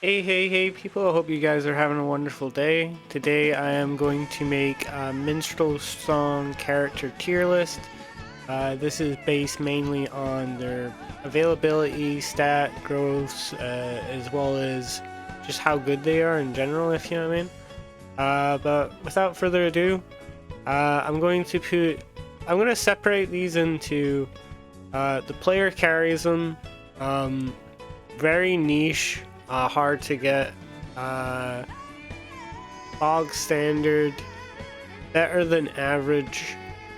Hey people, I hope you guys are having a wonderful day. Today I am going to make a Minstrel song character tier list. This is based mainly on their availability, stat, growths, as well as just how good they are in general, if you know what I mean. But without further ado, I'm going to separate these into the player carries them, very niche, hard to get, uh, bog standard, better than average,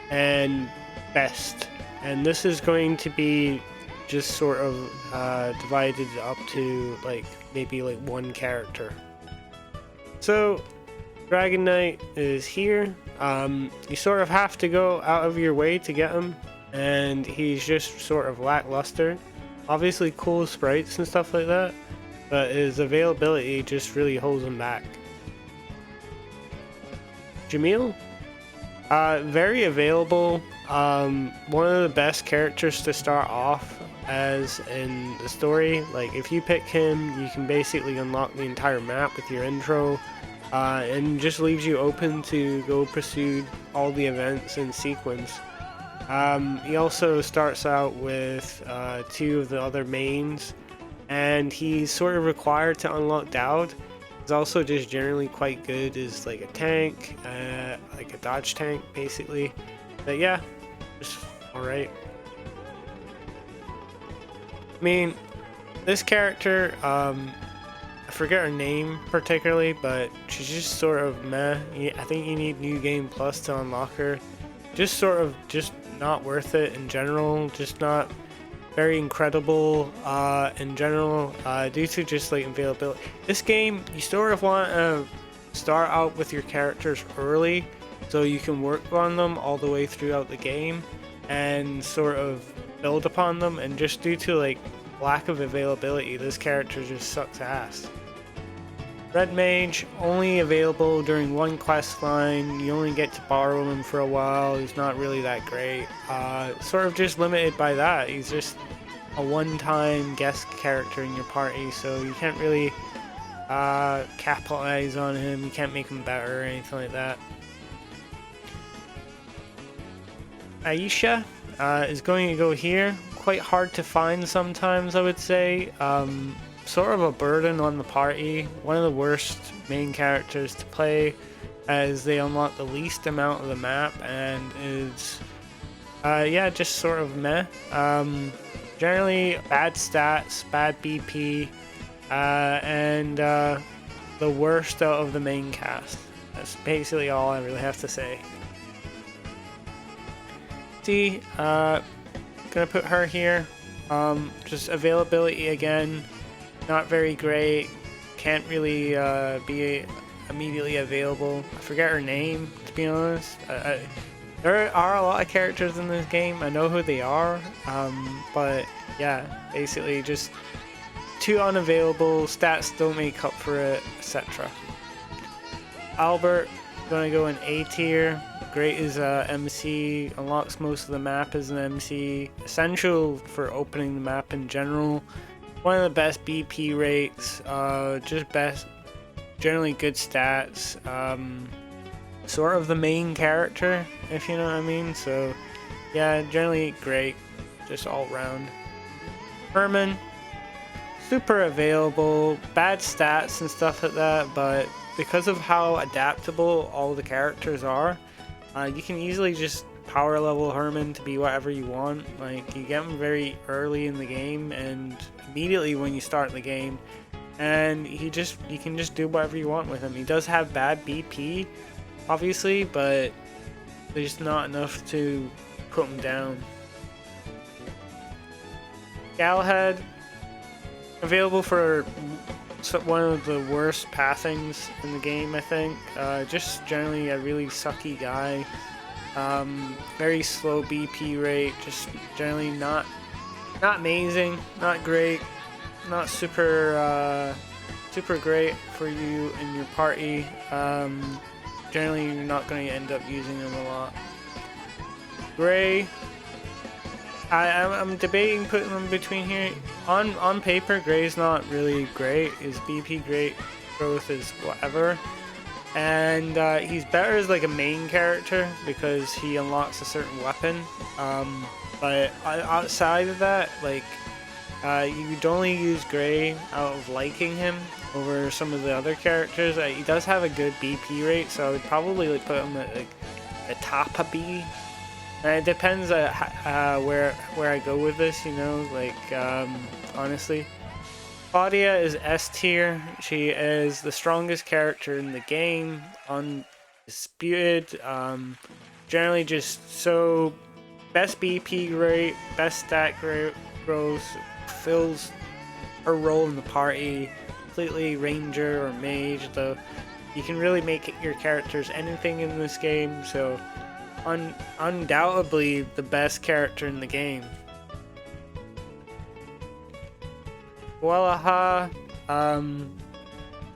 and best. And this is going to be just sort of divided up to maybe one character. So Dragon Knight is here. You sort of have to go out of your way to get him, and he's just sort of lackluster. Obviously cool sprites and stuff like that, but his availability just really holds him back. Jamil, very available. One of the best characters to start off as in the story. Like if you pick him, you can basically unlock the entire map with your intro, and just leaves you open to go pursue all the events in sequence. He also starts out with two of the other mains, and he's sort of required to unlock Dowd. He's also just generally quite good as like a tank, like a dodge tank basically. But yeah, just alright. I mean, this character, I forget her name particularly, but she's just sort of meh. I think you need New Game Plus to unlock her. Just sort of just not worth it in general, just not very incredible in general, due to just like availability. This game, you sort of want to start out with your characters early so you can work on them all the way throughout the game and sort of build upon them, and just due to like lack of availability, this character just sucks ass. Red Mage, only available during one quest line. You only get to borrow him for a while. He's not really that great. Sort of just limited by that. He's just a one-time guest character in your party, so you can't really capitalize on him. You can't make him better or anything like that. Aisha is going to go here. Quite hard to find sometimes, I would say. Sort of a burden on the party. One of the worst main characters to play, as they unlock the least amount of the map, and is yeah, just sort of meh. Generally bad stats, bad BP, and the worst out of the main cast. That's basically all I really have to say. See, gonna put her here. Just availability again, not very great. Can't really be immediately available. I forget her name, to be honest. There are a lot of characters in this game. I know who they are, but yeah, basically just too unavailable. Stats don't make up for it, etc. Albert, gonna go in A tier. Great as a MC, unlocks most of the map as an MC. Essential for opening the map in general. One of the best BP rates, just best, generally good stats. Sort of the main character, if you know what I mean. So yeah, generally great, just all round. Herman, super available, bad stats and stuff like that, but because of how adaptable all the characters are, you can easily just power level Herman to be whatever you want. Like, you get him very early in the game and immediately when you start the game, and you can just do whatever you want with him. He does have bad BP, obviously, but there's not enough to put him down. Galahad, available for one of the worst pathings in the game, I think. Just generally a really sucky guy. Very slow BP rate, just generally not amazing, not great, not super great for you and your party. Generally you're not going to end up using them a lot. Gray, I'm debating putting them between here. On paper, Gray's not really great. His BP great growth is whatever. And he's better as like a main character because he unlocks a certain weapon. But outside of that, like you would only use Gray out of liking him over some of the other characters. He does have a good BP rate, so I would probably like put him at like the top of B. And it depends where I go with this, you know. Like honestly. Claudia is S tier. She is the strongest character in the game, undisputed. Generally just so best BP rate, best stat rate, growth, fills her role in the party, completely ranger or mage, though you can really make your characters anything in this game, so undoubtedly the best character in the game. Wallaha,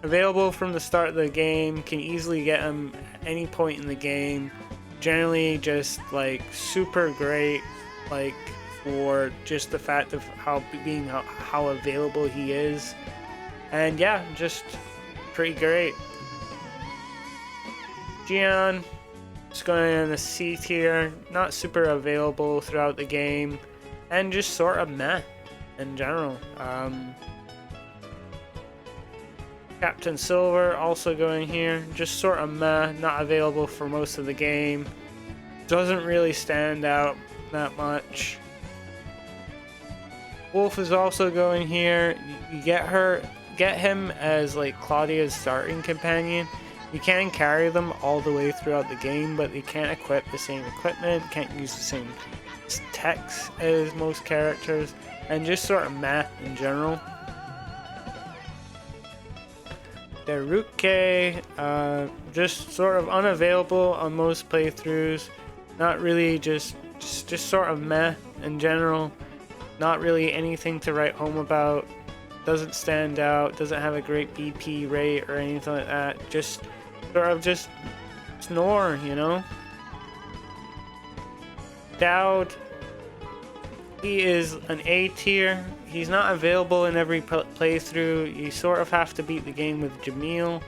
available from the start of the game, can easily get him at any point in the game. Generally just like super great, like for just the fact of how available he is. And yeah, just pretty great. Gian, just going in the C tier, not super available throughout the game, and just sort of meh in general. Captain Silver also going here, just sort of meh, not available for most of the game, doesn't really stand out that much. Wolf is also going here. You get him as like Claudia's starting companion. You can carry them all the way throughout the game, but you can't equip the same equipment, can't use the same techs as most characters, and just sort of meh in general. Daruke, just sort of unavailable on most playthroughs, not really, just sort of meh in general, not really anything to write home about, doesn't stand out, doesn't have a great BP rate or anything like that, just sort of just snore, you know. Dowd, he is an A tier. He's not available in every playthrough. You sort of have to beat the game with Jamil,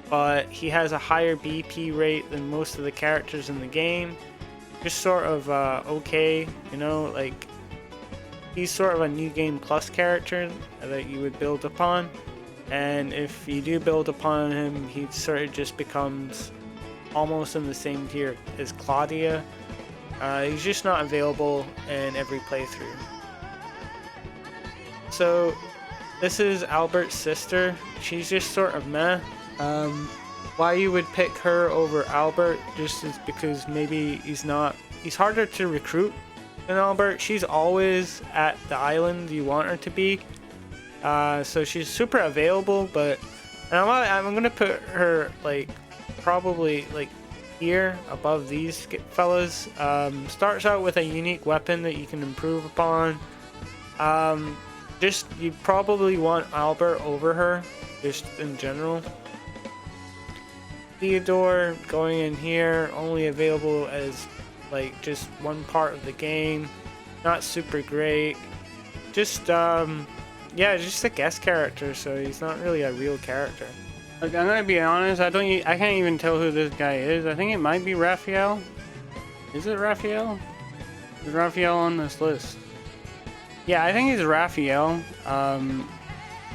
but he has a higher BP rate than most of the characters in the game. Just sort of okay, you know, like he's sort of a new game plus character that you would build upon, and if you do build upon him, he sort of just becomes almost in the same tier as Claudia. He's just not available in every playthrough. So this is Albert's sister. She's just sort of meh. Why you would pick her over Albert just is because maybe he's harder to recruit than Albert. She's always at the island you want her to be. So she's super available, but I'm gonna put her like probably like here above these fellas. Starts out with a unique weapon that you can improve upon. Just you probably want Albert over her, just in general. Theodore going in here, only available as like just one part of the game, not super great. Just yeah, just a guest character, so he's not really a real character. Like, I'm gonna be honest, I can't even tell who this guy is. I think it might be Raphael. Is it Raphael? Is Raphael on this list? Yeah, I think he's Raphael.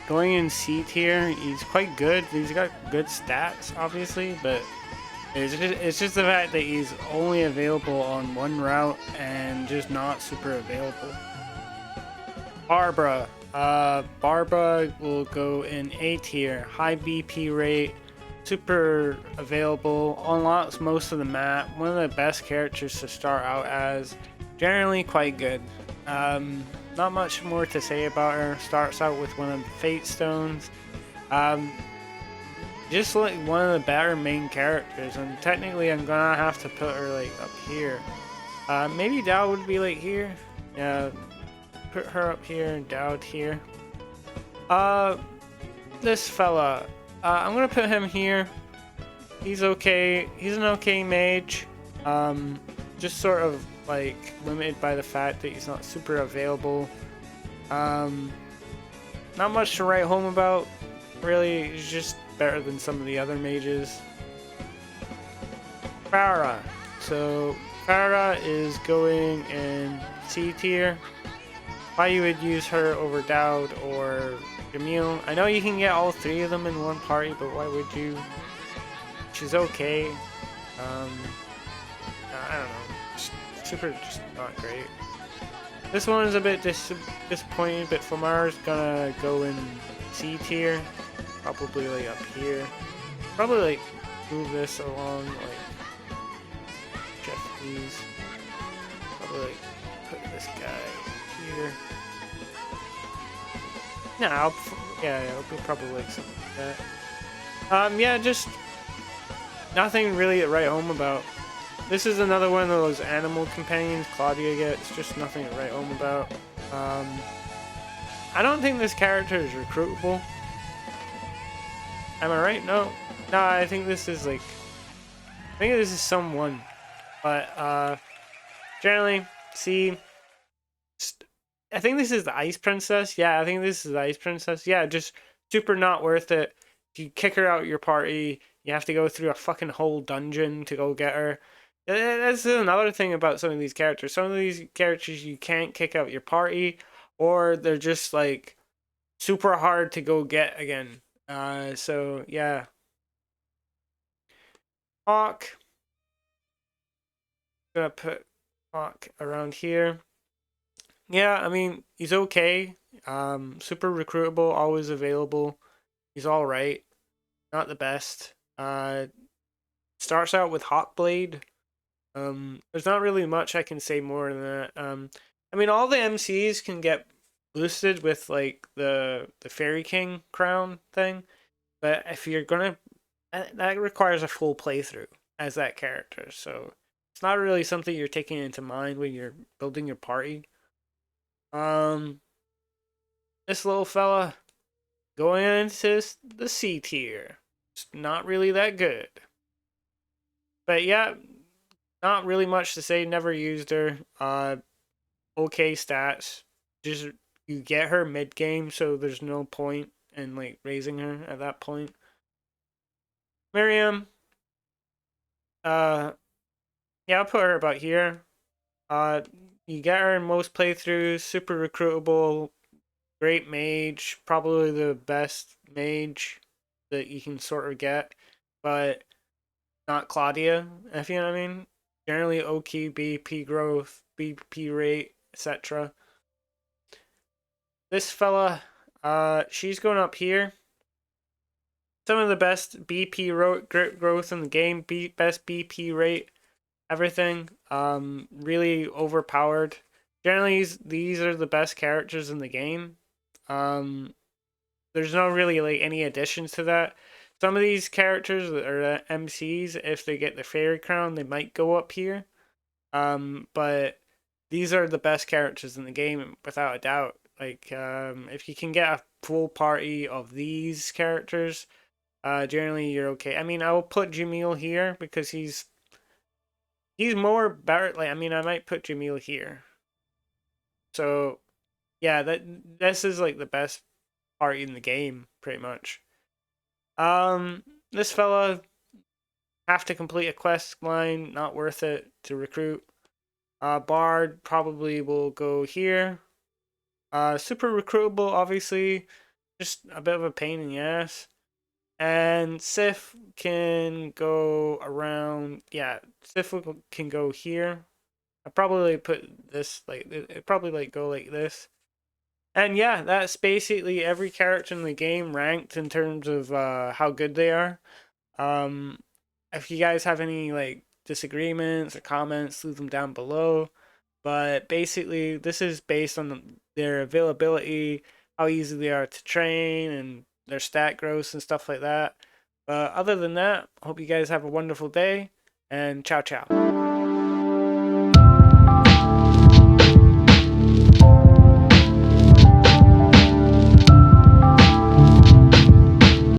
Going in C tier, he's quite good. He's got good stats, obviously, but it's just the fact that he's only available on one route and just not super available. Barbara. Barbara will go in A tier, high BP rate, super available, unlocks most of the map, one of the best characters to start out as, generally quite good. Not much more to say about her. Starts out with one of the Fate Stones. Just like one of the better main characters, and technically I'm gonna have to put her like up here. Maybe Dowd would be like here. Yeah. Put her up here and Dowd here. This fella, I'm gonna put him here. He's okay. He's an okay mage. Just sort of like limited by the fact that he's not super available. Not much to write home about, really. He's just better than some of the other mages. Farah. So Farah is going in C tier. Why you would use her over Dowd or Jamil? I know you can get all three of them in one party, but why would you? She's okay. I don't know. Super, just not great. This one is a bit disappointing, but Flamaar's gonna go in C tier. Probably like up here. Probably like move this along, like Jeff these. Probably like put this guy here. Nah, it'll be probably like something like that. Yeah, just nothing really to write home about. This is another one of those animal companions Claudia gets, just nothing to write home about. I don't think this character is recruitable. Am I right? No. No, I think this is like... I think this is someone. But, generally, see... I think this is the Ice Princess. Yeah, I think this is the Ice Princess. Yeah, just super not worth it. If you kick her out of your party, you have to go through a fucking whole dungeon to go get her. That's another thing about some of these characters. Some of these characters you can't kick out your party, or they're just like super hard to go get again. So yeah. Hawk. Gonna put Hawk around here. Yeah, I mean he's okay. Super recruitable, always available. He's all right. Not the best. Starts out with Hawkblade. There's not really much I can say more than that. I mean, all the MCs can get boosted with like the Fairy King crown thing, but if you're gonna, that requires a full playthrough as that character. So it's not really something you're taking into mind when you're building your party. This little fella going into the C tier. It's not really that good. But yeah, not really much to say. Never used her. Okay stats. Just you get her mid game, so there's no point in like raising her at that point. Miriam. Yeah, I'll put her about here. You get her in most playthroughs. Super recruitable. Great mage. Probably the best mage that you can sort of get, but not Claudia. If you know what I mean. Generally, OK, BP growth, BP rate, etc. This fella, she's going up here. Some of the best BP growth in the game, best BP rate, everything. Really overpowered. Generally, these are the best characters in the game. There's no really like any additions to that. Some of these characters that are MCs, if they get the fairy crown, they might go up here. But these are the best characters in the game without a doubt. Like, if you can get a full party of these characters, generally you're okay. I mean, I will put Jamil here because he's more better. Like, I mean, I might put Jamil here. So, yeah, this is like the best party in the game, pretty much. This fella have to complete a quest line, not worth it to recruit. Bard probably will go here. Super recruitable, obviously, just a bit of a pain in the ass. And Sif can go around. Yeah, Sif can go here. I probably put this like it probably like go like this. And yeah, that's basically every character in the game ranked in terms of how good they are. If you guys have any like disagreements or comments, leave them down below. But basically, this is based on their availability, how easy they are to train, and their stat growth and stuff like that. But other than that, hope you guys have a wonderful day, and ciao ciao.